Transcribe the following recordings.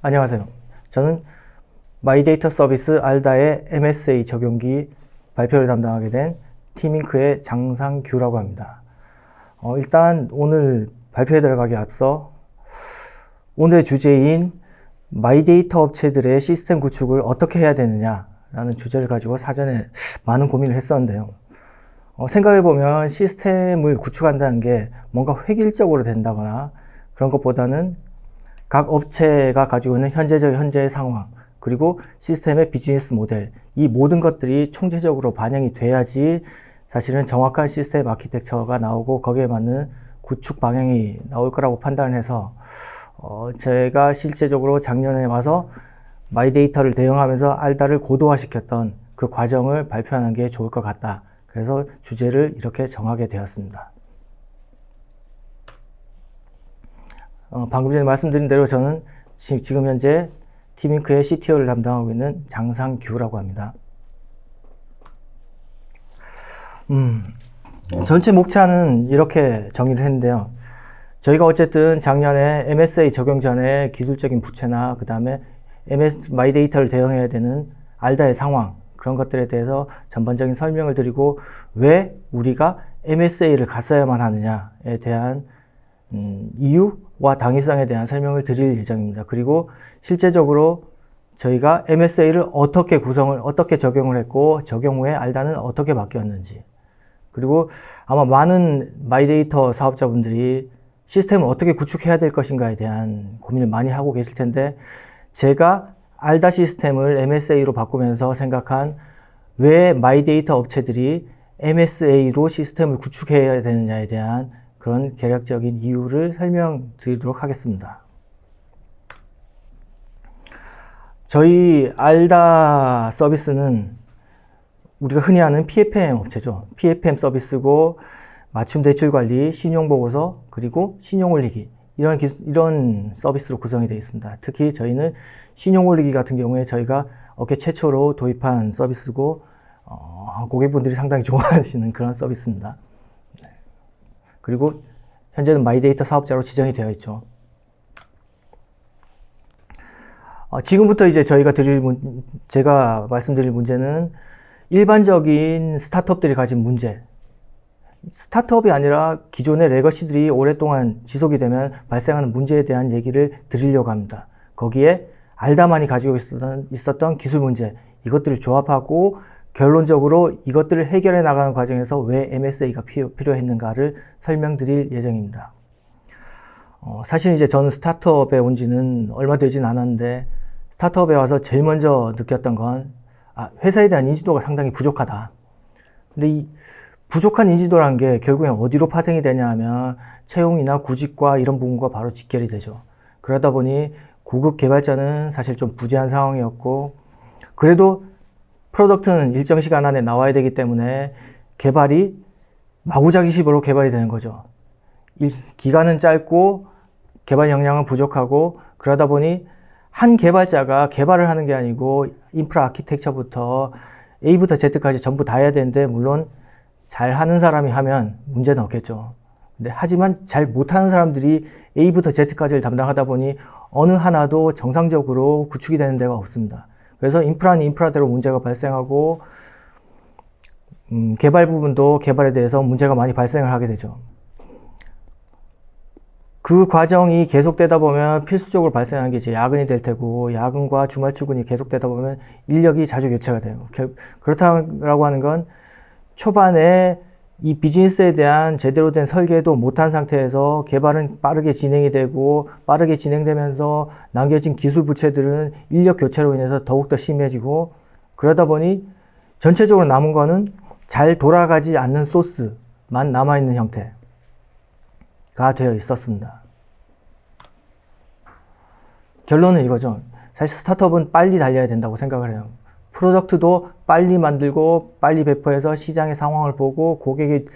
안녕하세요. 저는 마이데이터 서비스 알다의 MSA 적용기 발표를 담당하게 된 티밍크의 장상규라고 합니다. 일단 오늘 발표에 들어가기 앞서 오늘의 주제인 마이데이터 업체들의 시스템 구축을 어떻게 해야 되느냐라는 주제를 가지고 사전에 많은 고민을 했었는데요. 생각해보면 시스템을 구축한다는 게 뭔가 획일적으로 된다거나 그런 것보다는 각 업체가 가지고 있는 현재의 상황, 그리고 시스템의 비즈니스 모델, 이 모든 것들이 총체적으로 반영이 돼야지 사실은 정확한 시스템 아키텍처가 나오고 거기에 맞는 구축 방향이 나올 거라고 판단을 해서 제가 실제적으로 작년에 와서 마이데이터를 대응하면서 알다를 고도화시켰던 그 과정을 발표하는 게 좋을 것 같다. 그래서 주제를 이렇게 정하게 되었습니다. 방금 전에 말씀드린 대로 저는 지금 현재 티밍크의 CTO를 담당하고 있는 장상규라고 합니다. 전체 목차는 이렇게 정의를 했는데요. 저희가 어쨌든 작년에 MSA 적용 전에 기술적인 부채나 그 다음에 마이데이터를 대응해야 되는 알다의 상황, 그런 것들에 대해서 전반적인 설명을 드리고 왜 우리가 MSA를 갔어야만 하느냐에 대한 이유와 당위성에 대한 설명을 드릴 예정입니다. 그리고 실제적으로 저희가 MSA를 어떻게 적용을 했고 적용 후에 알다는 어떻게 바뀌었는지, 그리고 아마 많은 마이데이터 사업자분들이 시스템을 어떻게 구축해야 될 것인가에 대한 고민을 많이 하고 계실 텐데, 제가 알다 시스템을 MSA로 바꾸면서 생각한 왜 마이데이터 업체들이 MSA로 시스템을 구축해야 되느냐에 대한 그런 개략적인 이유를 설명드리도록 하겠습니다. 저희 알다 서비스는 우리가 흔히 아는 PFM 업체죠. PFM 서비스고 맞춤 대출 관리, 신용보고서, 그리고 신용 올리기, 이런 서비스로 구성이 되어 있습니다. 특히 저희는 신용 올리기 같은 경우에 저희가 업계 최초로 도입한 서비스고 고객분들이 상당히 좋아하시는 그런 서비스입니다. 그리고 현재는 마이데이터 사업자로 지정이 되어 있죠. 지금부터 이제 제가 말씀드릴 문제는 일반적인 스타트업들이 가진 문제, 스타트업이 아니라 기존의 레거시들이 오랫동안 지속이 되면 발생하는 문제에 대한 얘기를 드리려고 합니다. 거기에 알다만이 가지고 있었던 기술 문제, 이것들을 조합하고 결론적으로 이것들을 해결해 나가는 과정에서 왜 MSA가 필요했는가를 설명드릴 예정입니다. 사실 이제 저는 스타트업에 온 지는 얼마 되진 않았는데, 스타트업에 와서 제일 먼저 느꼈던 건 회사에 대한 인지도가 상당히 부족하다. 근데 이 부족한 인지도라는 게 결국엔 어디로 파생이 되냐 하면 채용이나 구직과 이런 부분과 바로 직결이 되죠. 그러다 보니 고급 개발자는 사실 좀 부재한 상황이었고, 그래도 프로덕트는 일정 시간 안에 나와야 되기 때문에 개발이 마구자기식으로 개발이 되는 거죠. 기간은 짧고 개발 역량은 부족하고, 그러다 보니 한 개발자가 개발을 하는 게 아니고 인프라 아키텍처부터 A부터 Z까지 전부 다 해야 되는데, 물론 잘 하는 사람이 하면 문제는 없겠죠. 근데 하지만 잘 못하는 사람들이 A부터 Z까지를 담당하다 보니 어느 하나도 정상적으로 구축이 되는 데가 없습니다. 그래서 인프라는 인프라대로 문제가 발생하고 개발 부분도 개발에 대해서 문제가 많이 발생을 하게 되죠. 그 과정이 계속되다 보면 필수적으로 발생하는 게 이제 야근이 될 테고, 야근과 주말 출근이 계속되다 보면 인력이 자주 교체가 돼요. 그렇다고 하는 건 초반에 이 비즈니스에 대한 제대로 된 설계도 못한 상태에서 개발은 빠르게 진행이 되고, 빠르게 진행되면서 남겨진 기술 부채들은 인력 교체로 인해서 더욱더 심해지고, 그러다 보니 전체적으로 남은 거는 잘 돌아가지 않는 소스만 남아있는 형태가 되어 있었습니다. 결론은 이거죠. 사실 스타트업은 빨리 달려야 된다고 생각을 해요. 프로덕트도 빨리 만들고 빨리 배포해서 시장의 상황을 보고 고객의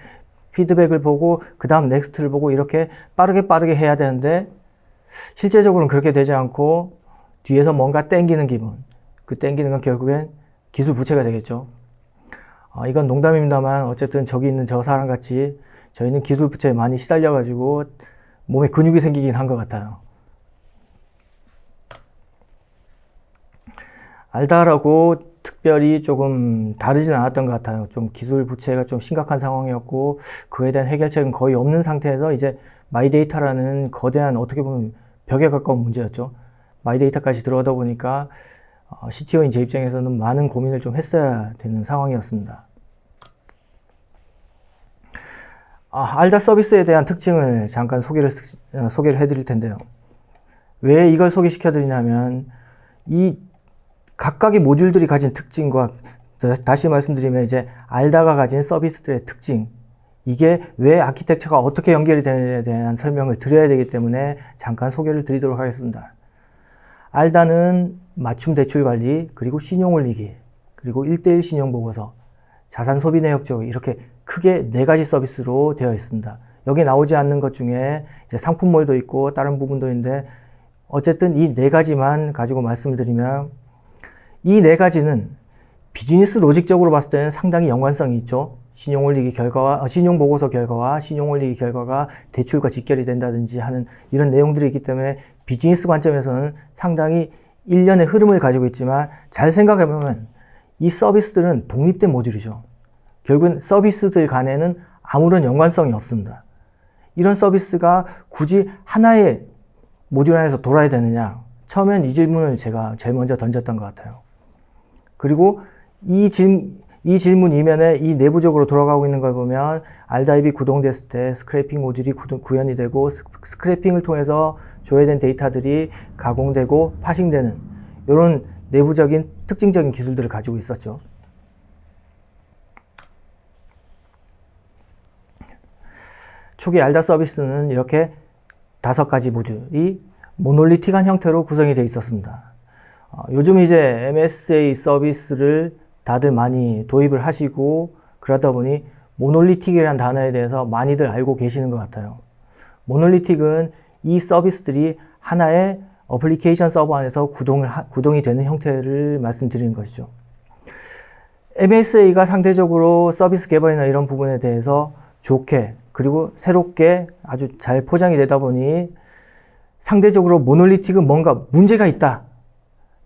피드백을 보고 그 다음 넥스트를 보고 이렇게 빠르게 해야 되는데, 실제적으로는 그렇게 되지 않고 뒤에서 뭔가 땡기는 기분, 그 땡기는 건 결국엔 기술 부채가 되겠죠. 이건 농담입니다만 어쨌든 저기 있는 저 사람 같이 저희는 기술 부채에 많이 시달려가지고 몸에 근육이 생기긴 한 것 같아요. 알다라고 특별히 조금 다르진 않았던 것 같아요. 좀 기술 부채가 좀 심각한 상황이었고 그에 대한 해결책은 거의 없는 상태에서 이제 마이데이터라는 거대한 어떻게 보면 벽에 가까운 문제였죠. 마이데이터까지 들어오다 보니까 CTO인 제 입장에서는 많은 고민을 좀 했어야 되는 상황이었습니다. 알다 서비스에 대한 특징을 잠깐 소개를 해드릴 텐데요. 왜 이걸 소개시켜 드리냐면 이 각각의 모듈들이 가진 특징과 다시 말씀드리면 이제 알다가 가진 서비스들의 특징, 이게 왜 아키텍처가 어떻게 연결이 되느냐에 대한 설명을 드려야 되기 때문에 잠깐 소개를 드리도록 하겠습니다. 알다는 맞춤 대출 관리, 그리고 신용 올리기, 그리고 1:1 신용 보고서, 자산 소비 내역 제고, 이렇게 크게 4가지 서비스로 되어 있습니다. 여기 나오지 않는 것 중에 이제 상품몰도 있고 다른 부분도 있는데 어쨌든 이 4가지만 가지고 말씀을 드리면 이 4가지는 비즈니스 로직적으로 봤을 때는 상당히 연관성이 있죠. 신용 올리기 결과와 신용 보고서 결과와 신용 올리기 결과가 대출과 직결이 된다든지 하는 이런 내용들이 있기 때문에 비즈니스 관점에서는 상당히 일련의 흐름을 가지고 있지만 잘 생각해보면 이 서비스들은 독립된 모듈이죠. 결국은 서비스들 간에는 아무런 연관성이 없습니다. 이런 서비스가 굳이 하나의 모듈 안에서 돌아야 되느냐? 처음엔 이 질문을 제가 제일 먼저 던졌던 것 같아요. 그리고 이 질문 이면에 이 내부적으로 돌아가고 있는 걸 보면 알다입이 구동됐을 때 스크래핑 모듈이 구현이 되고 스크래핑을 통해서 조회된 데이터들이 가공되고 파싱되는 이런 내부적인 특징적인 기술들을 가지고 있었죠. 초기 알다 서비스는 이렇게 5가지 모듈이 모놀리틱한 형태로 구성이 되어 있었습니다. 요즘 이제 MSA 서비스를 다들 많이 도입을 하시고 그러다 보니 모놀리틱이라는 단어에 대해서 많이들 알고 계시는 것 같아요. 모놀리틱은 이 서비스들이 하나의 어플리케이션 서버 안에서 구동이 되는 형태를 말씀드리는 것이죠. MSA가 상대적으로 서비스 개발이나 이런 부분에 대해서 좋게 그리고 새롭게 아주 잘 포장이 되다 보니 상대적으로 모놀리틱은 뭔가 문제가 있다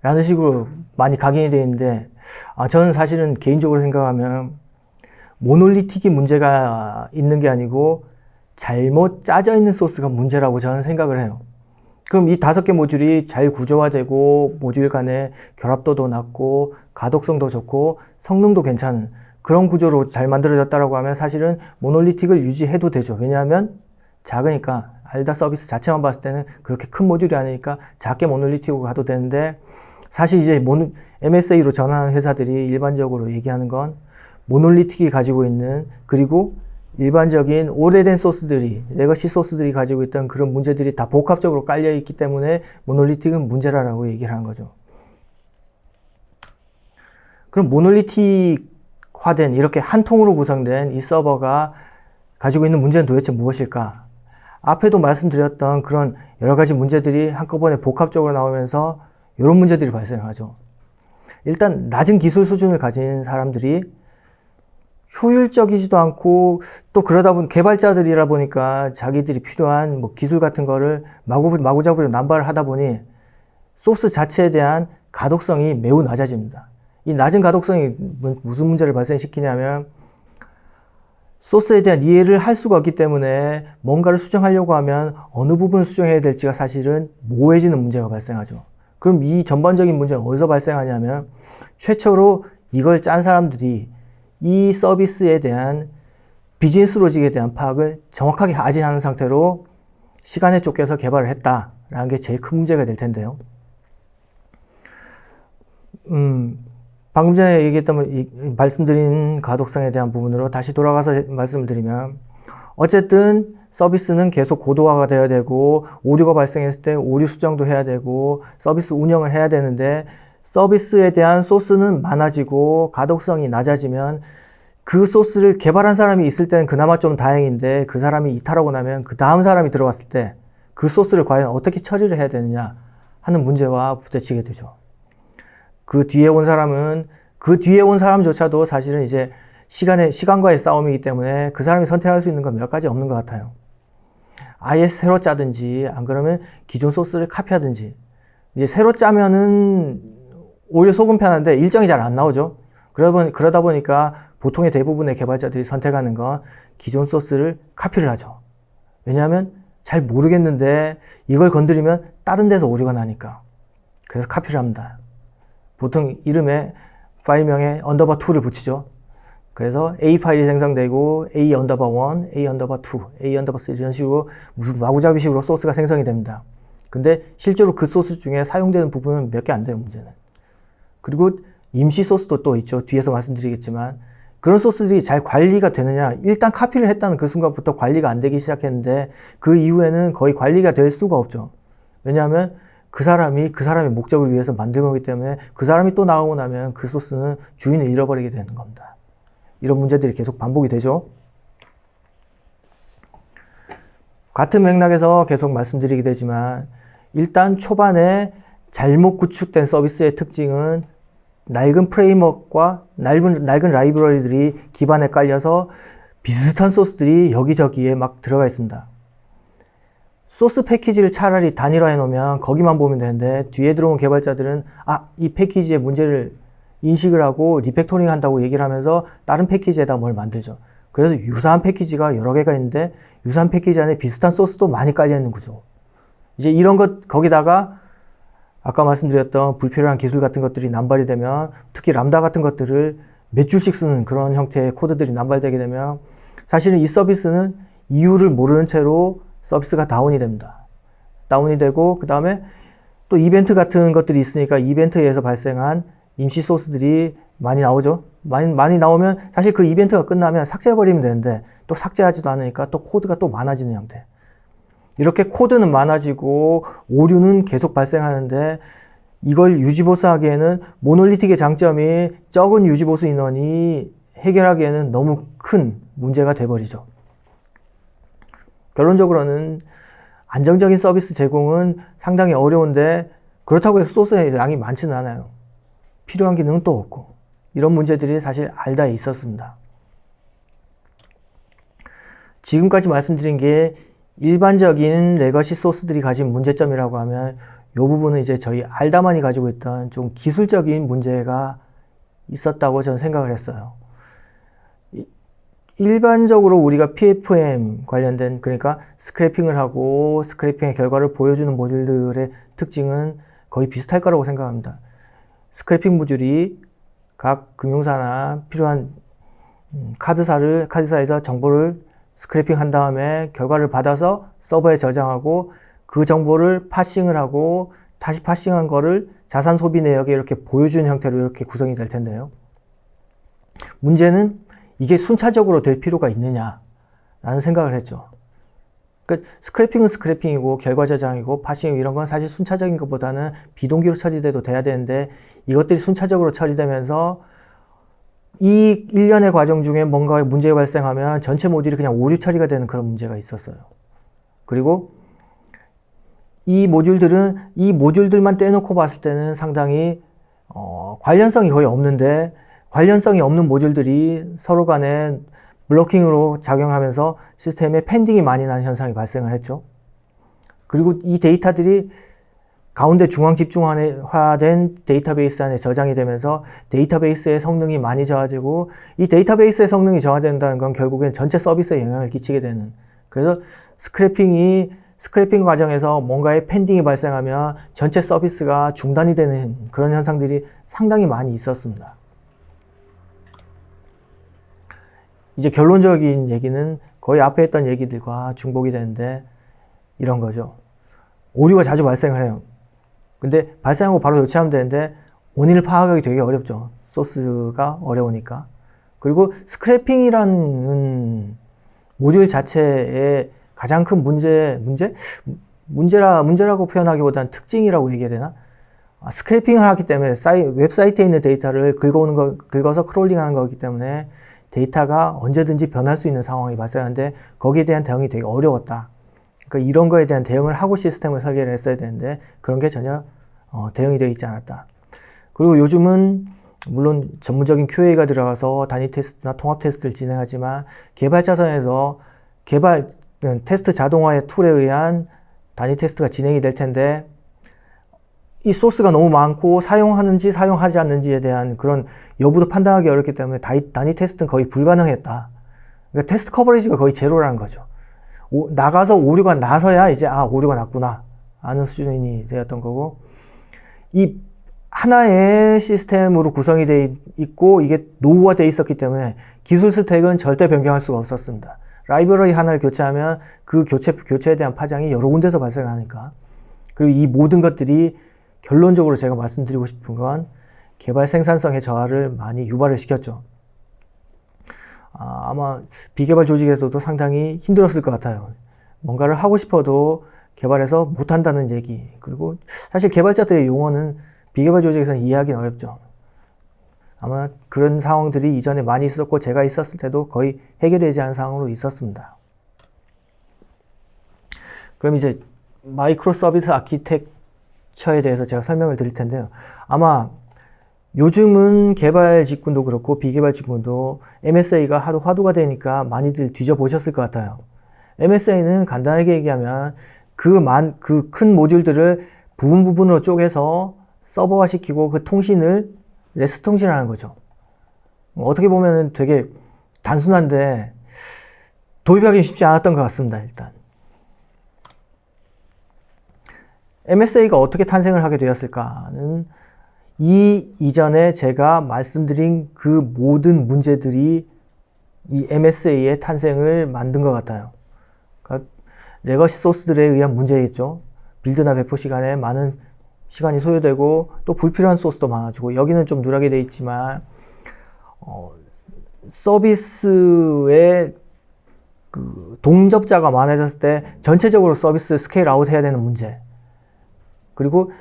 라는 식으로 많이 각인이 되어 있는데 저는 사실은 개인적으로 생각하면 모놀리틱이 문제가 있는 게 아니고 잘못 짜져 있는 소스가 문제라고 저는 생각을 해요. 그럼 이 5개 모듈이 잘 구조화되고 모듈 간의 결합도도 낮고 가독성도 좋고 성능도 괜찮은 그런 구조로 잘 만들어졌다고 하면 사실은 모놀리틱을 유지해도 되죠. 왜냐하면 작으니까 알다 서비스 자체만 봤을 때는 그렇게 큰 모듈이 아니니까 작게 모놀리틱으로 가도 되는데 사실 이제 MSA로 전환한 회사들이 일반적으로 얘기하는 건 모놀리틱이 가지고 있는 그리고 일반적인 오래된 소스들이 레거시 소스들이 가지고 있던 그런 문제들이 다 복합적으로 깔려 있기 때문에 모놀리틱은 문제라고 얘기를 하는 거죠. 그럼 모놀리틱화된 이렇게 한 통으로 구성된 이 서버가 가지고 있는 문제는 도대체 무엇일까? 앞에도 말씀드렸던 그런 여러 가지 문제들이 한꺼번에 복합적으로 나오면서 이런 문제들이 발생하죠. 일단 낮은 기술 수준을 가진 사람들이 효율적이지도 않고 또 그러다 보니 개발자들이라 보니까 자기들이 필요한 뭐 기술 같은 거를 마구잡이로 남발을 하다 보니 소스 자체에 대한 가독성이 매우 낮아집니다. 이 낮은 가독성이 무슨 문제를 발생시키냐면 소스에 대한 이해를 할 수가 없기 때문에 뭔가를 수정하려고 하면 어느 부분을 수정해야 될지가 사실은 모호해지는 문제가 발생하죠. 그럼 이 전반적인 문제는 어디서 발생하냐면 최초로 이걸 짠 사람들이 이 서비스에 대한 비즈니스 로직에 대한 파악을 정확하게 하지 않은 상태로 시간에 쫓겨서 개발을 했다라는 게 제일 큰 문제가 될 텐데요. 방금 전에 얘기했던 말씀드린 가독성에 대한 부분으로 다시 돌아가서 말씀을 드리면 어쨌든 서비스는 계속 고도화가 되어야 되고 오류가 발생했을 때 오류 수정도 해야 되고 서비스 운영을 해야 되는데 서비스에 대한 소스는 많아지고 가독성이 낮아지면 그 소스를 개발한 사람이 있을 때는 그나마 좀 다행인데 그 사람이 이탈하고 나면 그 다음 사람이 들어왔을 때 그 소스를 과연 어떻게 처리를 해야 되느냐 하는 문제와 부딪히게 되죠. 그 뒤에 온 사람조차도 사실은 이제 시간과의 싸움이기 때문에 그 사람이 선택할 수 있는 건 몇 가지 없는 것 같아요. 아예 새로 짜든지, 안 그러면 기존 소스를 카피하든지. 이제 새로 짜면은 오히려 속은 편한데 일정이 잘 안 나오죠. 그러다 보니까 보통의 대부분의 개발자들이 선택하는 건 기존 소스를 카피를 하죠. 왜냐하면 잘 모르겠는데 이걸 건드리면 다른 데서 오류가 나니까. 그래서 카피를 합니다. 보통 이름에 파일명에 언더바2를 붙이죠. 그래서 A 파일이 생성되고 A 언더바 1, A 언더바 2, A 언더바 3 이런 식으로 무슨 마구잡이식으로 소스가 생성이 됩니다. 근데 실제로 그 소스 중에 사용되는 부분은 몇 개 안 돼요, 문제는. 그리고 임시 소스도 또 있죠. 뒤에서 말씀드리겠지만 그런 소스들이 잘 관리가 되느냐. 일단 카피를 했다는 그 순간부터 관리가 안 되기 시작했는데 그 이후에는 거의 관리가 될 수가 없죠. 왜냐하면 그 사람의 목적을 위해서 만든 거기 때문에 그 사람이 또 나가고 나면 그 소스는 주인을 잃어버리게 되는 겁니다. 이런 문제들이 계속 반복이 되죠. 같은 맥락에서 계속 말씀드리게 되지만 일단 초반에 잘못 구축된 서비스의 특징은 낡은 프레임워크와 낡은 라이브러리들이 기반에 깔려서 비슷한 소스들이 여기저기에 막 들어가 있습니다. 소스 패키지를 차라리 단일화해 놓으면 거기만 보면 되는데 뒤에 들어온 개발자들은 이 패키지의 문제를 인식을 하고 리팩토링 한다고 얘기를 하면서 다른 패키지에다 뭘 만들죠. 그래서 유사한 패키지가 여러 개가 있는데 유사한 패키지 안에 비슷한 소스도 많이 깔려 있는 구조. 이제 이런 것 거기다가 아까 말씀드렸던 불필요한 기술 같은 것들이 남발이 되면 특히 람다 같은 것들을 몇 줄씩 쓰는 그런 형태의 코드들이 남발되게 되면 사실은 이 서비스는 이유를 모르는 채로 서비스가 다운이 됩니다. 다운이 되고 그 다음에 또 이벤트 같은 것들이 있으니까 이벤트에 의해서 발생한 임시 소스들이 많이 나오죠. 많이 나오면 사실 그 이벤트가 끝나면 삭제해버리면 되는데 또 삭제하지도 않으니까 또 코드가 또 많아지는 형태. 이렇게 코드는 많아지고 오류는 계속 발생하는데 이걸 유지보수하기에는 모놀리틱의 장점이 적은 유지보수 인원이 해결하기에는 너무 큰 문제가 돼버리죠. 결론적으로는 안정적인 서비스 제공은 상당히 어려운데 그렇다고 해서 소스의 양이 많지는 않아요. 필요한 기능은 또 없고 이런 문제들이 사실 알다에 있었습니다. 지금까지 말씀드린 게 일반적인 레거시 소스들이 가진 문제점이라고 하면 이 부분은 이제 저희 알다만이 가지고 있던 좀 기술적인 문제가 있었다고 저는 생각을 했어요. 일반적으로 우리가 PFM 관련된 그러니까 스크래핑을 하고 스크래핑의 결과를 보여주는 모듈들의 특징은 거의 비슷할 거라고 생각합니다. 스크래핑 모듈이 각 금융사나 필요한 카드사에서 정보를 스크래핑 한 다음에 결과를 받아서 서버에 저장하고 그 정보를 파싱을 하고 다시 파싱한 거를 자산 소비 내역에 이렇게 보여주는 형태로 이렇게 구성이 될 텐데요. 문제는 이게 순차적으로 될 필요가 있느냐라는 생각을 했죠. 그러니까 스크래핑은 스크래핑이고 결과 저장이고 파싱 이런 건 사실 순차적인 것보다는 비동기로 처리돼도 돼야 되는데 이것들이 순차적으로 처리되면서 이 일련의 과정 중에 뭔가 문제가 발생하면 전체 모듈이 그냥 오류 처리가 되는 그런 문제가 있었어요. 그리고 이 모듈들만 떼놓고 봤을 때는 상당히 관련성이 거의 없는데 관련성이 없는 모듈들이 서로 간에 블로킹으로 작용하면서 시스템에 팬딩이 많이 나는 현상이 발생을 했죠. 그리고 이 데이터들이 가운데 중앙 집중화된 데이터베이스 안에 저장이 되면서 데이터베이스의 성능이 많이 저하되고 이 데이터베이스의 성능이 저하된다는 건 결국엔 전체 서비스에 영향을 끼치게 되는 그래서 스크래핑 과정에서 뭔가의 팬딩이 발생하면 전체 서비스가 중단이 되는 그런 현상들이 상당히 많이 있었습니다. 이제 결론적인 얘기는 거의 앞에 했던 얘기들과 중복이 되는데 이런 거죠. 오류가 자주 발생을 해요. 근데 발생하고 바로 조치하면 되는데 원인을 파악하기 되게 어렵죠. 소스가 어려우니까. 그리고 스크래핑이라는 모듈 자체의 가장 큰 문제라고 표현하기보다는 특징이라고 얘기해야 되나? 스크래핑을 하기 때문에 웹사이트에 있는 데이터를 긁어서 크롤링하는 거기 때문에 데이터가 언제든지 변할 수 있는 상황이 발생하는데 거기에 대한 대응이 되게 어려웠다. 그러니까 이런 거에 대한 대응을 하고 시스템을 설계를 했어야 되는데 그런 게 전혀 대응이 되어 있지 않았다. 그리고 요즘은 물론 전문적인 QA가 들어가서 단위 테스트나 통합 테스트를 진행하지만 개발자 선에서 테스트 자동화의 툴에 의한 단위 테스트가 진행이 될 텐데 이 소스가 너무 많고 사용하는지 사용하지 않는지에 대한 그런 여부도 판단하기 어렵기 때문에 단위 테스트는 거의 불가능했다. 그러니까 테스트 커버리지가 거의 제로라는 거죠. 나가서 오류가 나서야 이제 오류가 났구나 아는 수준이 되었던 거고, 이 하나의 시스템으로 구성이 되어 있고 이게 노후화되어 있었기 때문에 기술 스택은 절대 변경할 수가 없었습니다. 라이브러리 하나를 교체하면 그 교체에 대한 파장이 여러 군데서 발생하니까. 그리고 이 모든 것들이 결론적으로 제가 말씀드리고 싶은 건 개발 생산성의 저하를 많이 유발을 시켰죠. 아마 비개발 조직에서도 상당히 힘들었을 것 같아요. 뭔가를 하고 싶어도 개발해서 못한다는 얘기. 그리고 사실 개발자들의 용어는 비개발 조직에서는 이해하기는 어렵죠. 아마 그런 상황들이 이전에 많이 있었고 제가 있었을 때도 거의 해결되지 않은 상황으로 있었습니다. 그럼 이제 마이크로 서비스 아키텍처에 대해서 제가 설명을 드릴 텐데요. 아마 요즘은 개발 직군도 그렇고 비개발 직군도 MSA가 하도 화두가 되니까 많이들 뒤져보셨을 것 같아요. MSA는 간단하게 얘기하면 그 큰 모듈들을 부분으로 쪼개서 서버화 시키고 그 통신을 REST 통신하는 거죠. 어떻게 보면 되게 단순한데 도입하기 쉽지 않았던 것 같습니다. 일단 MSA가 어떻게 탄생을 하게 되었을까는 이전에 제가 말씀드린 그 모든 문제들이 이 MSA의 탄생을 만든 것 같아요. 그러니까 레거시 소스들에 의한 문제겠죠. 빌드나 배포 시간에 많은 시간이 소요되고 또 불필요한 소스도 많아지고, 여기는 좀 누락이 되어 있지만 서비스의 그 동접자가 많아졌을 때 전체적으로 서비스 스케일 아웃 해야 되는 문제, 그리고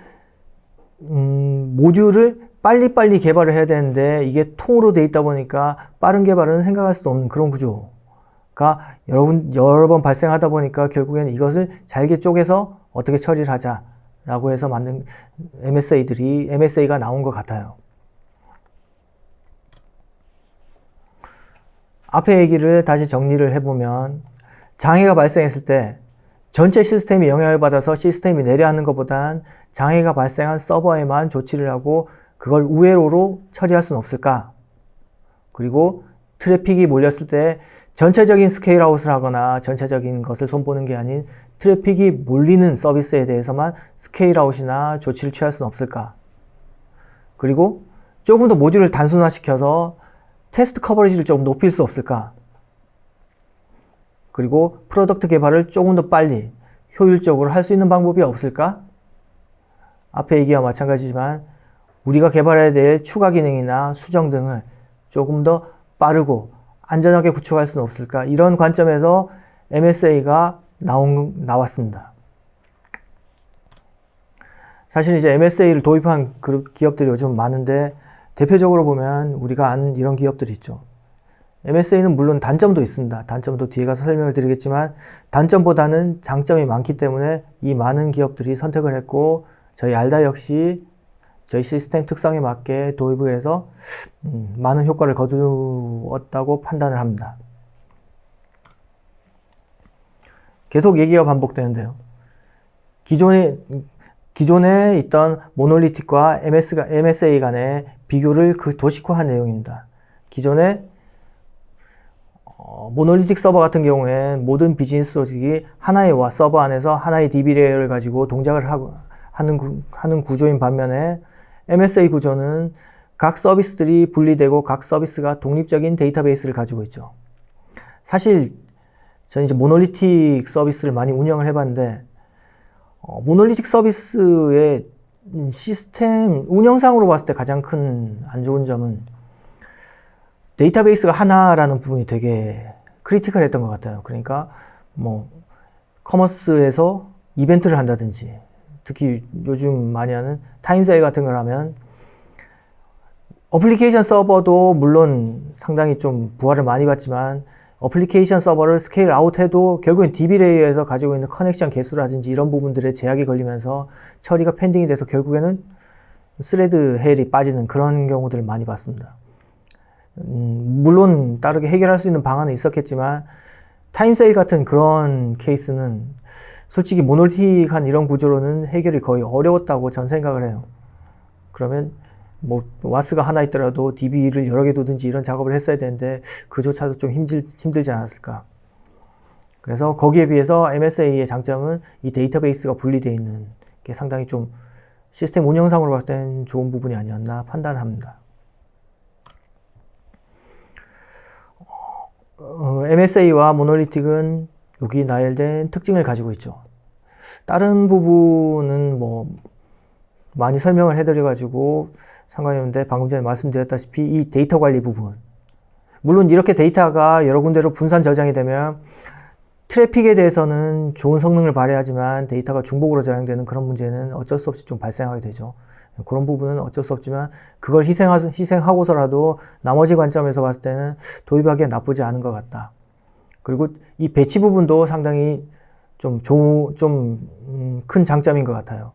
모듈을 빨리빨리 개발을 해야 되는데 이게 통으로 돼 있다 보니까 빠른 개발은 생각할 수 없는 그런 구조가 여러 번 발생하다 보니까 결국에는 이것을 잘게 쪼개서 어떻게 처리를 하자라고 해서 만든 MSA가 나온 것 같아요. 앞에 얘기를 다시 정리를 해보면, 장애가 발생했을 때 전체 시스템이 영향을 받아서 시스템이 내려앉는 것보단 장애가 발생한 서버에만 조치를 하고 그걸 우회로로 처리할 수는 없을까? 그리고 트래픽이 몰렸을 때 전체적인 스케일 아웃을 하거나 전체적인 것을 손보는 게 아닌 트래픽이 몰리는 서비스에 대해서만 스케일 아웃이나 조치를 취할 수는 없을까? 그리고 조금 더 모듈을 단순화시켜서 테스트 커버리지를 조금 높일 수 없을까? 그리고 프로덕트 개발을 조금 더 빨리 효율적으로 할 수 있는 방법이 없을까? 앞에 얘기와 마찬가지지만 우리가 개발해야 될 추가 기능이나 수정 등을 조금 더 빠르고 안전하게 구축할 수는 없을까? 이런 관점에서 MSA가 나왔습니다. 사실 이제 MSA를 도입한 기업들이 요즘 많은데 대표적으로 보면 우리가 아는 이런 기업들이 있죠. MSA는 물론 단점도 있습니다. 단점도 뒤에 가서 설명을 드리겠지만 단점보다는 장점이 많기 때문에 이 많은 기업들이 선택을 했고, 저희 알다 역시 저희 시스템 특성에 맞게 도입을 해서 많은 효과를 거두었다고 판단을 합니다. 계속 얘기가 반복되는데요. 기존에 있던 모놀리틱과 MSA 간의 비교를 도식화한 내용입니다. 기존에 모놀리틱 서버 같은 경우에 모든 비즈니스 로직이 하나의 서버 안에서 하나의 DB 레이어를 가지고 동작을 하는 구조인 반면에 MSA 구조는 각 서비스들이 분리되고 각 서비스가 독립적인 데이터베이스를 가지고 있죠. 사실 저는 이제 모놀리틱 서비스를 많이 운영을 해봤는데 모놀리틱 서비스의 시스템 운영상으로 봤을 때 가장 큰 안 좋은 점은 데이터베이스가 하나라는 부분이 되게 크리티컬했던 것 같아요. 그러니까 커머스에서 이벤트를 한다든지, 특히 요즘 많이 하는 타임세일 같은 걸 하면 어플리케이션 서버도 물론 상당히 좀 부하를 많이 받지만 어플리케이션 서버를 스케일 아웃해도 결국엔 DB 레이어에서 가지고 있는 커넥션 개수라든지 이런 부분들에 제약이 걸리면서 처리가 펜딩이 돼서 결국에는 스레드 헬이 빠지는 그런 경우들을 많이 봤습니다. 물론 다르게 해결할 수 있는 방안은 있었겠지만 타임세일 같은 그런 케이스는 솔직히 모놀리틱한 이런 구조로는 해결이 거의 어려웠다고 전 생각을 해요. 그러면 뭐 와스가 하나 있더라도 DB를 여러 개 두든지 이런 작업을 했어야 되는데 그조차도 좀 힘들지 않았을까. 그래서 거기에 비해서 MSA의 장점은 이 데이터베이스가 분리되어 있는 게 상당히 좀 시스템 운영상으로 봤을 땐 좋은 부분이 아니었나 판단합니다. MSA와 모놀리틱은 여기 나열된 특징을 가지고 있죠. 다른 부분은 뭐 많이 설명을 해드려가지고 상관이 없는데 방금 전에 말씀드렸다시피 이 데이터 관리 부분, 물론 이렇게 데이터가 여러 군데로 분산 저장이 되면 트래픽에 대해서는 좋은 성능을 발휘하지만 데이터가 중복으로 저장되는 그런 문제는 어쩔 수 없이 좀 발생하게 되죠. 그런 부분은 어쩔 수 없지만 그걸 희생하고서라도 나머지 관점에서 봤을 때는 도입하기에 나쁘지 않은 것 같다. 그리고 이 배치 부분도 상당히 좀 큰 장점인 것 같아요.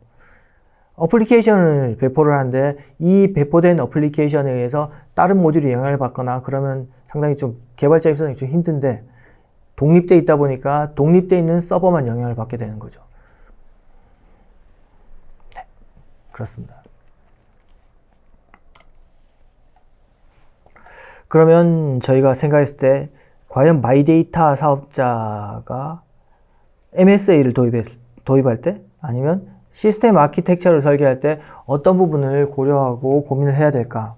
어플리케이션을 배포를 하는데 이 배포된 어플리케이션에 의해서 다른 모듈이 영향을 받거나 그러면 상당히 좀 개발자 입장이 좀 힘든데 독립되어 있다 보니까 독립되어 있는 서버만 영향을 받게 되는 거죠. 네, 그렇습니다. 그러면 저희가 생각했을 때 과연 마이데이터 사업자가 MSA를 도입할 때 아니면 시스템 아키텍처를 설계할 때 어떤 부분을 고려하고 고민을 해야 될까?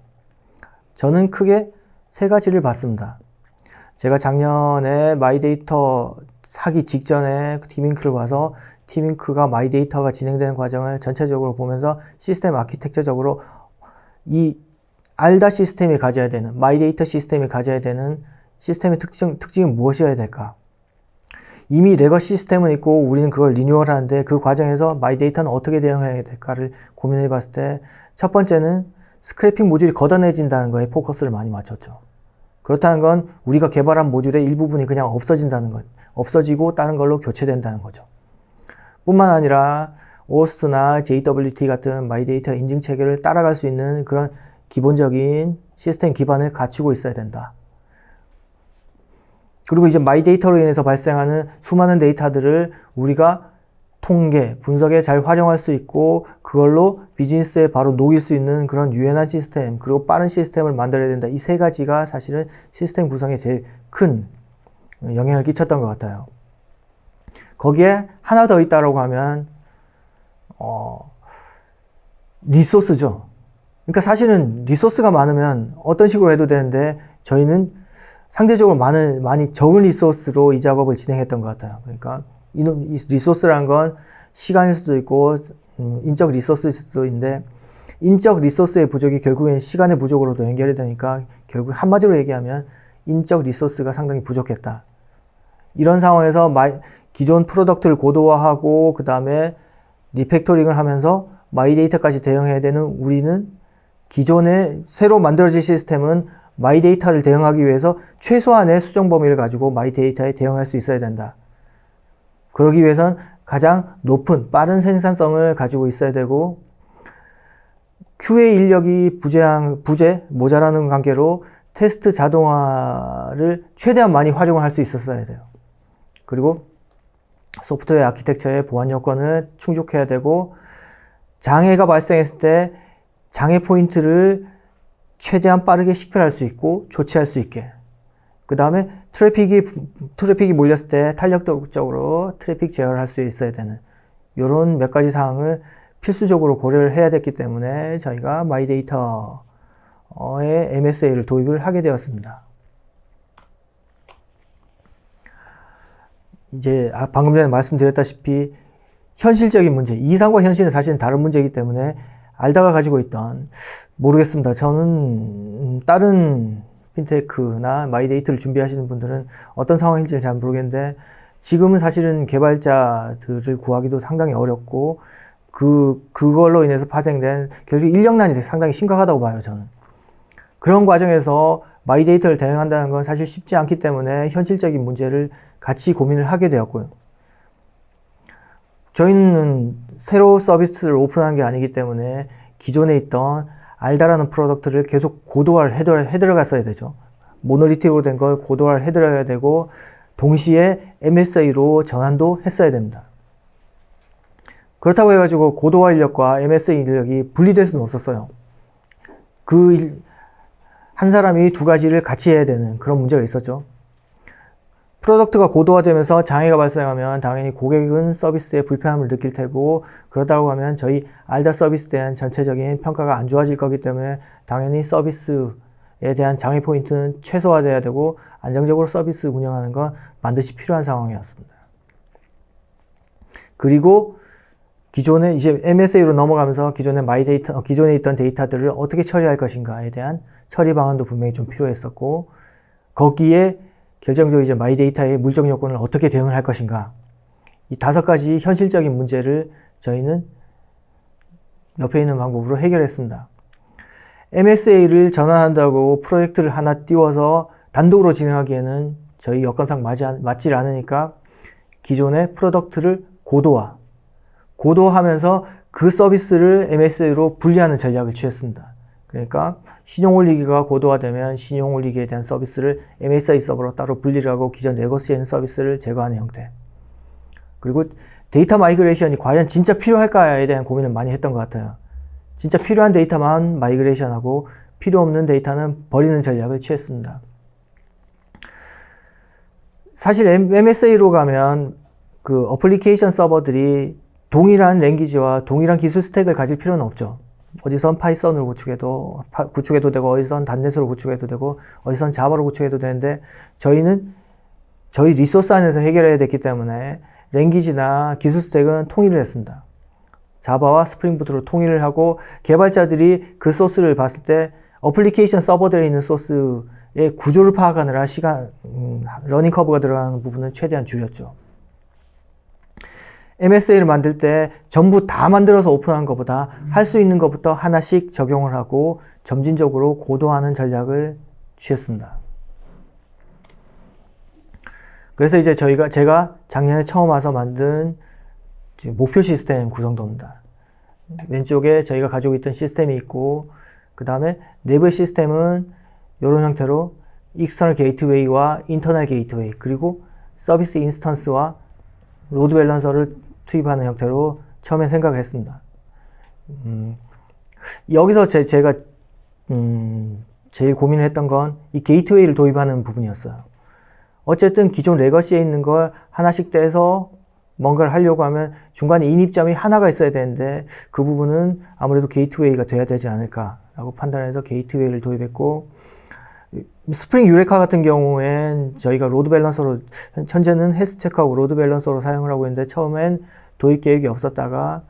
저는 크게 세 가지를 봤습니다. 제가 작년에 마이데이터 하기 직전에 티밍크를 봐서 티밍크가 마이데이터가 진행되는 과정을 전체적으로 보면서 시스템 아키텍처적으로 이 알다 시스템이 가져야 되는, 마이데이터 시스템이 가져야 되는 시스템의 특징은 무엇이어야 될까? 이미 레거시 시스템은 있고 우리는 그걸 리뉴얼 하는데 그 과정에서 마이데이터는 어떻게 대응해야 될까를 고민해 봤을 때 첫 번째는 스크래핑 모듈이 걷어내진다는 거에 포커스를 많이 맞췄죠. 그렇다는 건 우리가 개발한 모듈의 일부분이 그냥 없어진다는 것, 없어지고 다른 걸로 교체된다는 거죠. 뿐만 아니라 OOST나 JWT 같은 마이데이터 인증 체계를 따라갈 수 있는 그런 기본적인 시스템 기반을 갖추고 있어야 된다. 그리고 이제 마이데이터로 인해서 발생하는 수많은 데이터들을 우리가 통계, 분석에 잘 활용할 수 있고 그걸로 비즈니스에 바로 녹일 수 있는 그런 유연한 시스템, 그리고 빠른 시스템을 만들어야 된다. 이 세 가지가 사실은 시스템 구성에 제일 큰 영향을 끼쳤던 것 같아요. 거기에 하나 더 있다라고 하면 리소스죠. 그러니까 사실은 리소스가 많으면 어떤 식으로 해도 되는데 저희는 상대적으로 많이 적은 리소스로 이 작업을 진행했던 것 같아요. 그러니까 이 리소스라는 건 시간일 수도 있고 인적 리소스일 수도 있는데 인적 리소스의 부족이 결국엔 시간의 부족으로도 연결이 되니까 결국 한마디로 얘기하면 인적 리소스가 상당히 부족했다. 이런 상황에서 기존 프로덕트를 고도화하고 그 다음에 리팩토링을 하면서 마이데이터까지 대응해야 되는 우리는 기존에 새로 만들어진 시스템은 마이데이터를 대응하기 위해서 최소한의 수정 범위를 가지고 마이데이터에 대응할 수 있어야 된다. 그러기 위해선 가장 높은 빠른 생산성을 가지고 있어야 되고 QA 인력이 모자라는 관계로 테스트 자동화를 최대한 많이 활용을 할 수 있었어야 돼요. 그리고 소프트웨어 아키텍처의 보안 요건을 충족해야 되고 장애가 발생했을 때 장애 포인트를 최대한 빠르게 식별할 수 있고 조치할 수 있게. 그 다음에 트래픽이 몰렸을 때 탄력적으로 트래픽 제어를 할 수 있어야 되는 이런 몇 가지 사항을 필수적으로 고려를 해야 됐기 때문에 저희가 마이데이터의 MSA를 도입을 하게 되었습니다. 이제 방금 전에 말씀드렸다시피 현실적인 문제, 이상과 현실은 사실은 다른 문제이기 때문에 알다가 가지고 있던 모르겠습니다. 저는 다른 핀테크나 마이데이터를 준비하시는 분들은 어떤 상황인지는 잘 모르겠는데 지금은 사실은 개발자들을 구하기도 상당히 어렵고 그걸로 인해서 파생된 결국 인력난이 상당히 심각하다고 봐요, 저는. 그런 과정에서 마이데이터를 대응한다는 건 사실 쉽지 않기 때문에 현실적인 문제를 같이 고민을 하게 되었고요. 저희는 새로 서비스를 오픈한 게 아니기 때문에 기존에 있던 알다라는 프로덕트를 계속 고도화를 해들어갔어야 되죠. 모노리틱으로 된 걸 고도화를 해들어야 되고 동시에 MSA로 전환도 했어야 됩니다. 그렇다고 해가지고 고도화 인력과 MSA 인력이 분리될 수는 없었어요. 한 사람이 두 가지를 같이 해야 되는 그런 문제가 있었죠. 프로덕트가 고도화되면서 장애가 발생하면 당연히 고객은 서비스에 불편함을 느낄 테고, 그렇다고 하면 저희 알다 서비스에 대한 전체적인 평가가 안 좋아질 거기 때문에 당연히 서비스에 대한 장애 포인트는 최소화돼야 되고 안정적으로 서비스 운영하는 건 반드시 필요한 상황이었습니다. 그리고 기존에 이제 MSA로 넘어가면서 기존에 있던 데이터들을 어떻게 처리할 것인가에 대한 처리 방안도 분명히 좀 필요했었고, 거기에 결정적으로 이제 마이데이터의 물적 요건을 어떻게 대응을 할 것인가, 이 5가지 현실적인 문제를 저희는 옆에 있는 방법으로 해결했습니다. MSA를 전환한다고 프로젝트를 하나 띄워서 단독으로 진행하기에는 저희 여건상 맞질 않으니까 기존의 프로덕트를 고도화하면서 그 서비스를 MSA로 분리하는 전략을 취했습니다. 그러니까 신용올리기가 고도화되면 신용올리기에 대한 서비스를 MSI 서버로 따로 분리를 하고 기존 레거시 앤 서비스를 제거하는 형태. 그리고 데이터 마이그레이션이 과연 진짜 필요할까에 대한 고민을 많이 했던 것 같아요. 진짜 필요한 데이터만 마이그레이션하고 필요 없는 데이터는 버리는 전략을 취했습니다. 사실 MSA로 가면 그 어플리케이션 서버들이 동일한 랭귀지와 동일한 기술 스택을 가질 필요는 없죠. 어디선 파이썬으로 구축해도 되고, 어디선 단넷으로 구축해도 되고, 어디선 자바로 구축해도 되는데, 저희는 저희 리소스 안에서 해결해야 됐기 때문에 랭귀지나 기술 스택은 통일을 했습니다. 자바와 스프링부트로 통일을 하고, 개발자들이 그 소스를 봤을 때 어플리케이션 서버들에 있는 소스의 구조를 파악하느라 러닝 커브가 들어가는 부분은 최대한 줄였죠. MSA를 만들 때 전부 다 만들어서 오픈한 것보다 할 수 있는 것부터 하나씩 적용을 하고 점진적으로 고도화하는 전략을 취했습니다. 그래서 이제 제가 작년에 처음 와서 만든 목표 시스템 구성도입니다. 왼쪽에 저희가 가지고 있던 시스템이 있고, 그 다음에 내부의 시스템은 이런 형태로 익스터널 게이트웨이와 인터널 게이트웨이, 그리고 서비스 인스턴스와 로드 밸런서를 투입하는 형태로 처음에 생각을 했습니다. 여기서 제가 제일 고민을 했던 건 이 게이트웨이를 도입하는 부분이었어요. 어쨌든 기존 레거시에 있는 걸 하나씩 떼서 뭔가를 하려고 하면 중간에 인입점이 하나가 있어야 되는데, 그 부분은 아무래도 게이트웨이가 돼야 되지 않을까라고 판단해서 게이트웨이를 도입했고, 스프링 유레카 같은 경우엔 저희가 로드 밸런서로, 현재는 헬스 체크하고 로드 밸런서로 사용을 하고 있는데, 처음엔 도입 계획이 없었다가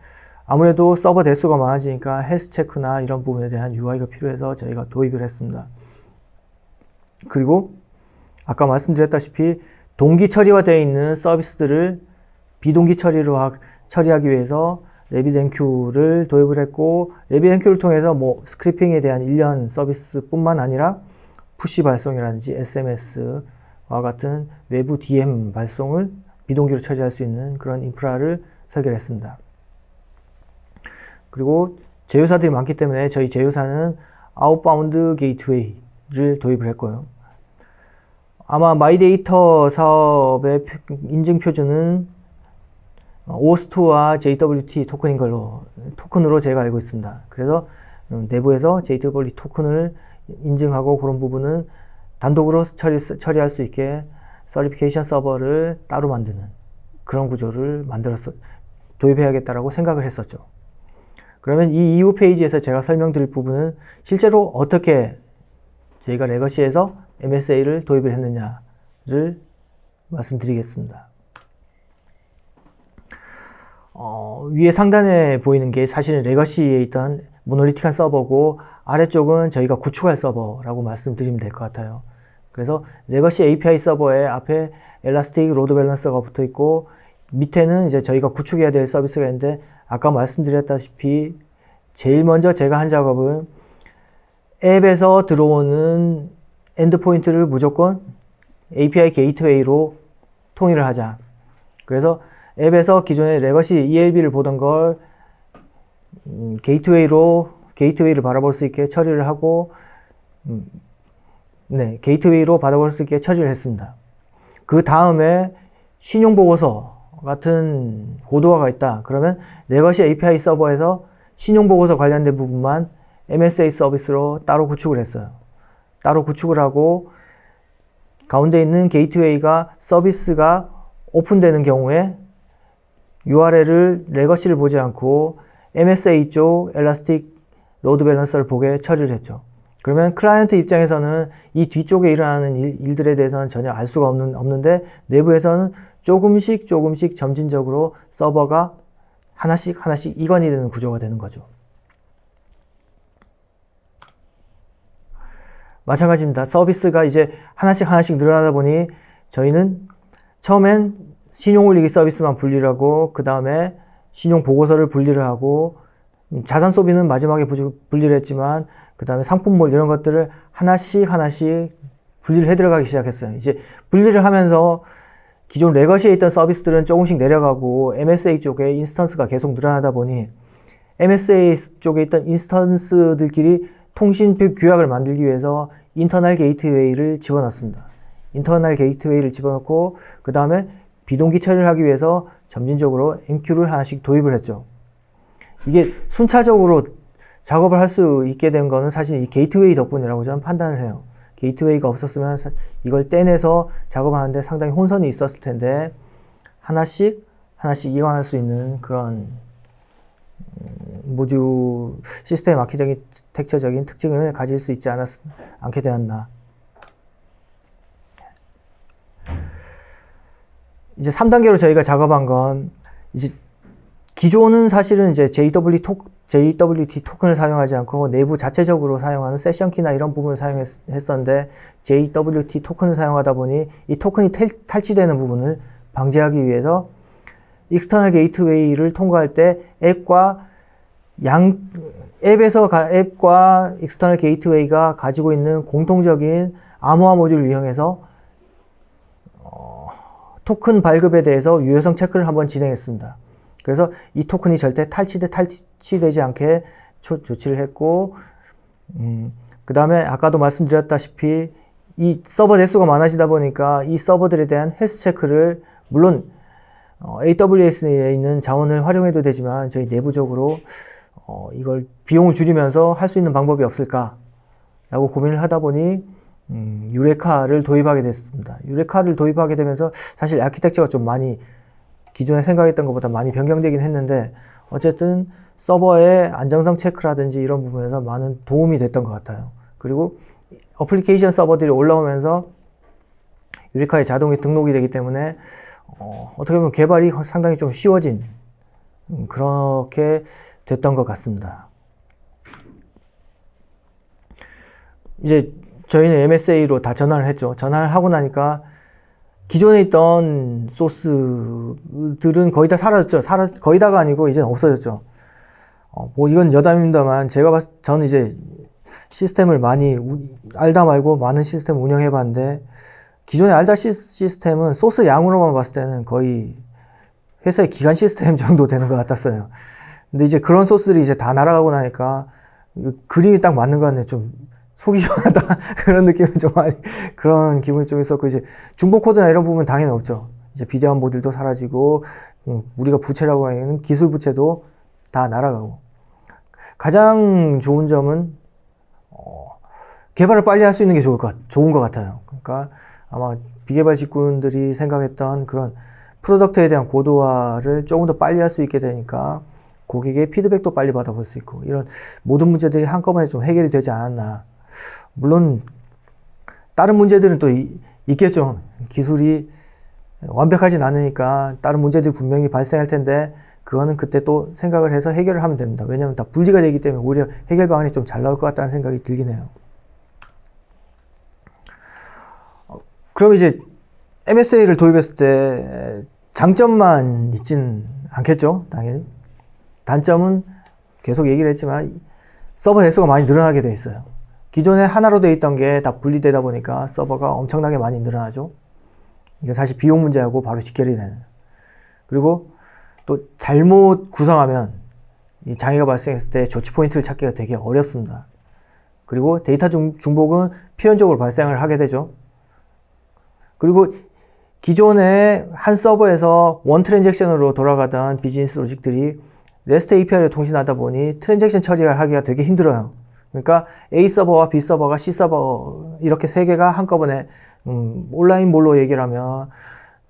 아무래도 서버 대수가 많아지니까 헬스 체크나 이런 부분에 대한 UI가 필요해서 저희가 도입을 했습니다. 그리고 아까 말씀드렸다시피 동기 처리화되어 있는 서비스들을 비동기 처리하기 위해서 RabbitMQ를 도입을 했고, RabbitMQ를 통해서 스크리핑에 대한 일련 서비스뿐만 아니라 푸시 발송이라든지 SMS와 같은 외부 DM 발송을 비동기로 처리할 수 있는 그런 인프라를 설계를 했습니다. 그리고 제휴사들이 많기 때문에 저희 제휴사는 아웃바운드 게이트웨이를 도입을 했고요. 아마 마이데이터 사업의 인증 표준은 OAuth2와 JWT 토큰으로 제가 알고 있습니다. 그래서 내부에서 JWT 토큰을 인증하고 그런 부분은 단독으로 처리할 수 있게 서티피케이션 서버를 따로 만드는 그런 구조를 도입해야겠다라고 생각을 했었죠. 그러면 이 이후 페이지에서 제가 설명드릴 부분은 실제로 어떻게 저희가 레거시에서 MSA를 도입을 했느냐를 말씀드리겠습니다. 위에 상단에 보이는 게 사실은 레거시에 있던 모노리틱한 서버고, 아래쪽은 저희가 구축할 서버라고 말씀드리면 될 것 같아요. 그래서 레거시 API 서버에 앞에 엘라스틱 로드 밸런서가 붙어 있고, 밑에는 이제 저희가 구축해야 될 서비스가 있는데, 아까 말씀드렸다시피 제일 먼저 제가 한 작업은 앱에서 들어오는 엔드포인트를 무조건 API 게이트웨이로 통일을 하자. 그래서 앱에서 기존에 레거시 ELB를 보던 걸 게이트웨이로 게이트웨이를 바라볼 수 있게 처리를 하고, 네, 게이트웨이로 받아볼 수 있게 처리를 했습니다. 그 다음에 신용보고서 같은 고도화가 있다. 그러면 레거시 API 서버에서 신용보고서 관련된 부분만 MSA 서비스로 따로 구축을 했어요. 따로 구축을 하고 가운데 있는 게이트웨이가 서비스가 오픈되는 경우에 URL을 레거시를 보지 않고 MSA 쪽 엘라스틱 로드 밸런서를 보게 처리를 했죠. 그러면 클라이언트 입장에서는 이 뒤쪽에 일어나는 일들에 대해서는 전혀 알 수가 없는데 내부에서는 조금씩 점진적으로 서버가 하나씩 이관이 되는 구조가 되는 거죠. 마찬가지입니다. 서비스가 이제 하나씩 늘어나다 보니 저희는 처음엔 신용 올리기 서비스만 분리를 하고 그 다음에 신용 보고서를 분리를 하고 자산 소비는 마지막에 분리를 했지만 그 다음에 상품몰 이런 것들을 하나씩 분리를 해 들어가기 시작했어요. 이제 분리를 하면서 기존 레거시에 있던 서비스들은 조금씩 내려가고 MSA 쪽에 인스턴스가 계속 늘어나다 보니 MSA 쪽에 있던 인스턴스들끼리 통신 규약을 만들기 위해서 인터널 게이트웨이를 집어넣습니다. 인터널 게이트웨이를 집어넣고 그 다음에 비동기 처리를 하기 위해서 점진적으로 MQ를 하나씩 도입을 했죠. 이게 순차적으로 작업을 할 수 있게 된 거는 사실 이 게이트웨이 덕분이라고 저는 판단을 해요. 게이트웨이가 없었으면 이걸 떼내서 작업하는데 상당히 혼선이 있었을 텐데 하나씩 이관할 수 있는 그런 모듈 시스템 아키텍처적인 특징을 가질 수 있지 않게 되었나. 이제 3단계로 저희가 작업한 건 이제 기존은 사실은 이제 JWT 토큰을 사용하지 않고 내부 자체적으로 사용하는 세션 키나 이런 부분을 사용했었는데 JWT 토큰을 사용하다 보니 이 토큰이 탈취되는 부분을 방지하기 위해서 익스터널 게이트웨이를 통과할 때 앱과 익스터널 게이트웨이가 가지고 있는 공통적인 암호화 모듈을 이용해서 토큰 발급에 대해서 유효성 체크를 한번 진행했습니다. 그래서 이 토큰이 절대 탈취되지 않게 조치를 했고, 그 다음에 아까도 말씀드렸다시피 이 서버 대수가 많아지다 보니까 이 서버들에 대한 헬스 체크를 물론 AWS에 있는 자원을 활용해도 되지만 저희 내부적으로 이걸 비용을 줄이면서 할 수 있는 방법이 없을까 라고 고민을 하다 보니 유레카를 도입하게 됐습니다. 유레카를 도입하게 되면서 사실 아키텍처가 좀 많이 기존에 생각했던 것보다 많이 변경되긴 했는데 어쨌든 서버의 안정성 체크라든지 이런 부분에서 많은 도움이 됐던 것 같아요. 그리고 어플리케이션 서버들이 올라오면서 유레카에 자동이 등록이 되기 때문에 어떻게 보면 개발이 상당히 좀 쉬워진 그렇게 됐던 것 같습니다. 이제 저희는 MSA로 다 전환을 했죠. 전환을 하고 나니까 기존에 있던 소스들은 거의 다 사라졌죠. 거의 다가 아니고 이제는 없어졌죠. 뭐 이건 여담입니다만 저는 이제 시스템을 많이 알다 말고 많은 시스템을 운영해 봤는데 기존의 알다 시스템은 소스 양으로만 봤을 때는 거의 회사의 기간 시스템 정도 되는 것 같았어요. 근데 이제 그런 소스들이 이제 다 날아가고 나니까 그림이 딱 맞는 것 같네. 좀 속이 시원하다. 그런 느낌은 좀 많이, 그런 기분이 좀 있었고, 이제 중복 코드나 이런 부분은 당연히 없죠. 이제 비대면 모듈도 사라지고, 우리가 부채라고 하는 기술 부채도 다 날아가고. 가장 좋은 점은, 개발을 빨리 할 수 있는 게 좋은 것 같아요. 그러니까 아마 비개발 직군들이 생각했던 그런 프로덕트에 대한 고도화를 조금 더 빨리 할 수 있게 되니까 고객의 피드백도 빨리 받아볼 수 있고, 이런 모든 문제들이 한꺼번에 좀 해결이 되지 않았나. 물론 다른 문제들은 또 있겠죠. 기술이 완벽하진 않으니까 다른 문제들이 분명히 발생할 텐데 그거는 그때 또 생각을 해서 해결을 하면 됩니다. 왜냐하면 다 분리가 되기 때문에 오히려 해결 방안이 좀 잘 나올 것 같다는 생각이 들긴 해요. 그럼 이제 MSA를 도입했을 때 장점만 있진 않겠죠. 당연히. 단점은 계속 얘기를 했지만 서버 대수가 많이 늘어나게 돼 있어요. 기존에 하나로 돼 있던 게 다 분리되다 보니까 서버가 엄청나게 많이 늘어나죠. 이게 사실 비용 문제하고 바로 직결이 되는. 그리고 또 잘못 구성하면 이 장애가 발생했을 때 조치 포인트를 찾기가 되게 어렵습니다. 그리고 데이터 중복은 필연적으로 발생을 하게 되죠. 그리고 기존에 한 서버에서 원 트랜잭션으로 돌아가던 비즈니스 로직들이 REST API를 통신하다 보니 트랜잭션 처리를 하기가 되게 힘들어요. 그러니까 A 서버와 B 서버가 C 서버 이렇게 세 개가 한꺼번에 온라인 몰로 얘기를 하면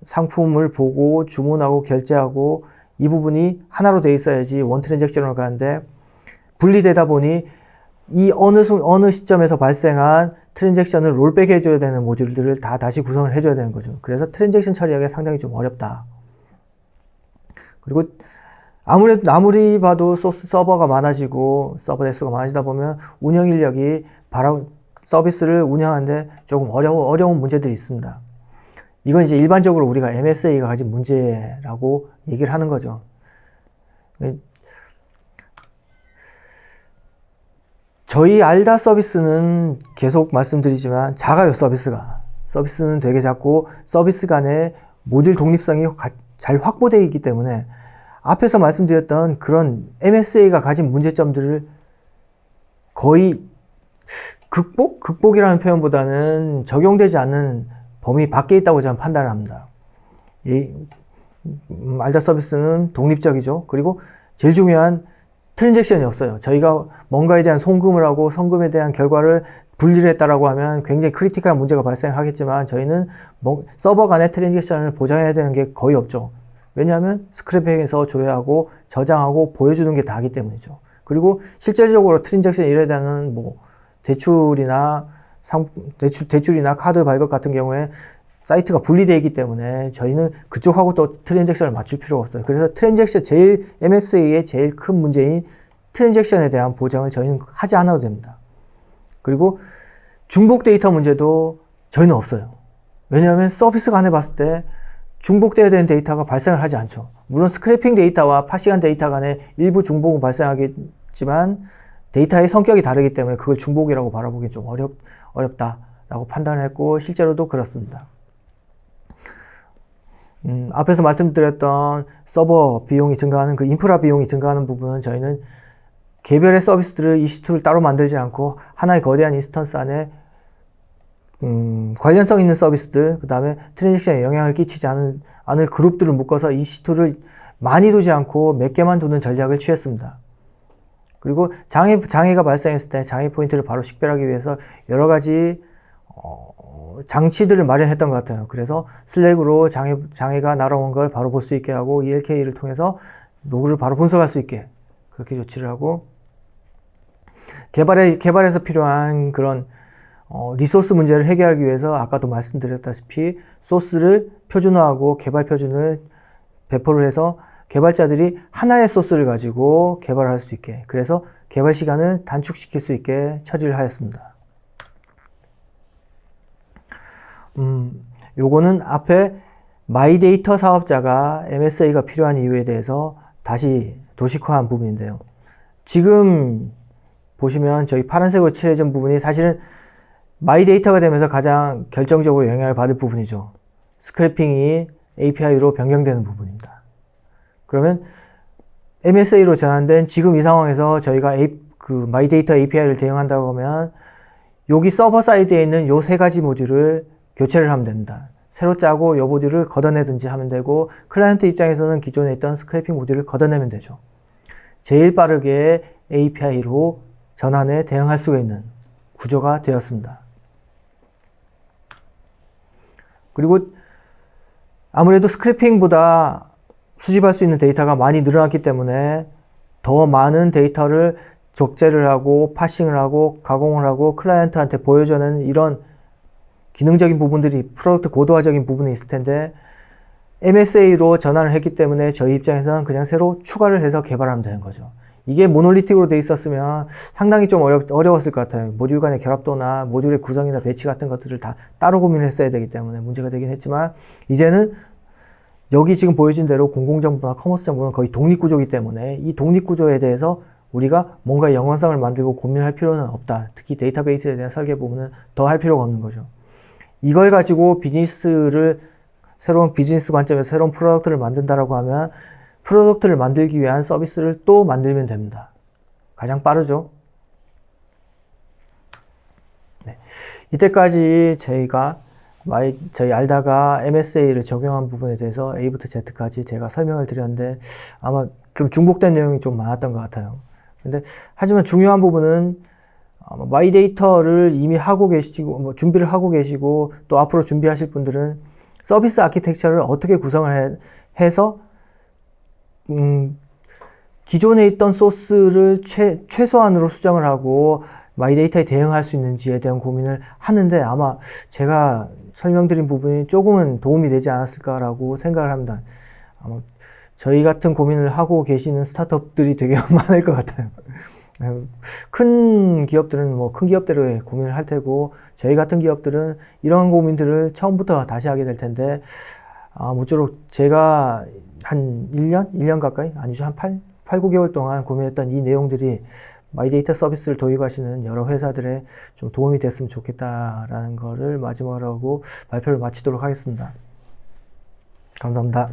상품을 보고 주문하고 결제하고 이 부분이 하나로 돼 있어야지 원 트랜잭션으로 가는데 분리되다 보니 이 어느 시점에서 발생한 트랜잭션을 롤백 해줘야 되는 모듈들을 다 다시 구성을 해줘야 되는 거죠. 그래서 트랜잭션 처리하기가 상당히 좀 어렵다. 그리고 아무리 봐도 소스 서버가 많아지고 서버 대수가 많아지다 보면 운영 인력이 서비스를 운영하는데 조금 어려운 문제들이 있습니다. 이건 이제 일반적으로 우리가 MSA가 가진 문제라고 얘기를 하는 거죠. 저희 알다 서비스는 계속 말씀드리지만 작아요, 서비스는 되게 작고 서비스 간의 모듈 독립성이 잘 확보되어 있기 때문에 앞에서 말씀드렸던 그런 MSA가 가진 문제점들을 거의 극복이라는 표현보다는 적용되지 않는 범위 밖에 있다고 저는 판단을 합니다. 알다 서비스는 독립적이죠. 그리고 제일 중요한 트랜잭션이 없어요. 저희가 뭔가에 대한 송금을 하고 송금에 대한 결과를 분리를 했다라고 하면 굉장히 크리티컬한 문제가 발생하겠지만 저희는 서버 간의 트랜잭션을 보장해야 되는 게 거의 없죠. 왜냐하면 스크래핑에서 조회하고 저장하고 보여주는 게 다기 때문이죠. 그리고 실질적으로 트랜잭션이 일어나야 되는 대출이나 카드 발급 같은 경우에 사이트가 분리되어 있기 때문에 저희는 그쪽하고 또 트랜잭션을 맞출 필요가 없어요. 그래서 MSA의 제일 큰 문제인 트랜잭션에 대한 보장을 저희는 하지 않아도 됩니다. 그리고 중복 데이터 문제도 저희는 없어요. 왜냐하면 서비스 간에 봤을 때 중복되어야 되는 데이터가 발생을 하지 않죠. 물론 스크래핑 데이터와 파싱한 데이터 간에 일부 중복은 발생하겠지만 데이터의 성격이 다르기 때문에 그걸 중복이라고 바라보기 좀 어렵다라고 판단을 했고 실제로도 그렇습니다. 앞에서 말씀드렸던 서버 비용이 증가하는 그 인프라 비용이 증가하는 부분은 저희는 개별의 서비스들을 EC2를 따로 만들지 않고 하나의 거대한 인스턴스 안에 관련성 있는 서비스들, 그 다음에 트랜잭션에 영향을 끼치지 않을 그룹들을 묶어서 EC2를 많이 두지 않고 몇 개만 두는 전략을 취했습니다. 그리고 장애가 발생했을 때 장애 포인트를 바로 식별하기 위해서 여러 가지 장치들을 마련했던 것 같아요. 그래서 슬랙으로 장애가 날아온 걸 바로 볼 수 있게 하고 ELK를 통해서 로그를 바로 분석할 수 있게 그렇게 조치를 하고 개발에서 필요한 그런 리소스 문제를 해결하기 위해서 아까도 말씀드렸다시피 소스를 표준화하고 개발 표준을 배포를 해서 개발자들이 하나의 소스를 가지고 개발할 수 있게 그래서 개발 시간을 단축시킬 수 있게 처리를 하였습니다. 요거는 앞에 마이데이터 사업자가 MSA가 필요한 이유에 대해서 다시 도식화한 부분인데요. 지금 보시면 저희 파란색으로 칠해진 부분이 사실은 마이데이터가 되면서 가장 결정적으로 영향을 받을 부분이죠. 스크래핑이 API로 변경되는 부분입니다. 그러면 MSA로 전환된 지금 이 상황에서 저희가 마이데이터 API를 대응한다고 하면 여기 서버 사이드에 있는 요 세 가지 모듈을 교체를 하면 됩니다. 새로 짜고 요 모듈을 걷어내든지 하면 되고 클라이언트 입장에서는 기존에 있던 스크래핑 모듈을 걷어내면 되죠. 제일 빠르게 API로 전환에 대응할 수가 있는 구조가 되었습니다. 그리고 아무래도 스크래핑보다 수집할 수 있는 데이터가 많이 늘어났기 때문에 더 많은 데이터를 적재를 하고 파싱을 하고 가공을 하고 클라이언트한테 보여주는 이런 기능적인 부분들이 프로덕트 고도화적인 부분이 있을 텐데 MSA로 전환을 했기 때문에 저희 입장에서는 그냥 새로 추가를 해서 개발하면 되는 거죠. 이게 모놀리틱으로 돼 있었으면 상당히 좀 어려웠을 것 같아요. 모듈 간의 결합도나 모듈의 구성이나 배치 같은 것들을 다 따로 고민을 했어야 되기 때문에 문제가 되긴 했지만 이제는 여기 지금 보여진 대로 공공정보나 커머스 정보는 거의 독립구조이기 때문에 이 독립구조에 대해서 우리가 뭔가 연관성을 만들고 고민할 필요는 없다. 특히 데이터베이스에 대한 설계 부분은 더 할 필요가 없는 거죠. 이걸 가지고 새로운 비즈니스 관점에서 새로운 프로덕트를 만든다라고 하면 프로덕트를 만들기 위한 서비스를 또 만들면 됩니다. 가장 빠르죠. 네. 이때까지 저희 알다가 MSA를 적용한 부분에 대해서 A부터 Z까지 제가 설명을 드렸는데 아마 좀 중복된 내용이 좀 많았던 것 같아요. 근데 하지만 중요한 부분은 마이데이터를 이미 하고 계시고 준비를 하고 계시고 또 앞으로 준비하실 분들은 서비스 아키텍처를 어떻게 구성을 해서 기존에 있던 소스를 최소한으로 수정을 하고 마이데이터에 대응할 수 있는지에 대한 고민을 하는데 아마 제가 설명드린 부분이 조금은 도움이 되지 않았을까라고 생각을 합니다. 아마 저희 같은 고민을 하고 계시는 스타트업들이 되게 많을 것 같아요. 큰 기업들은 뭐 큰 기업대로의 고민을 할 테고 저희 같은 기업들은 이런 고민들을 처음부터 다시 하게 될 텐데 모쪼록 제가 한 1년 가까이 아니죠 한 8, 9개월 동안 고민했던 이 내용들이 마이데이터 서비스를 도입하시는 여러 회사들에 좀 도움이 됐으면 좋겠다라는 거를 마지막으로 하고 발표를 마치도록 하겠습니다. 감사합니다.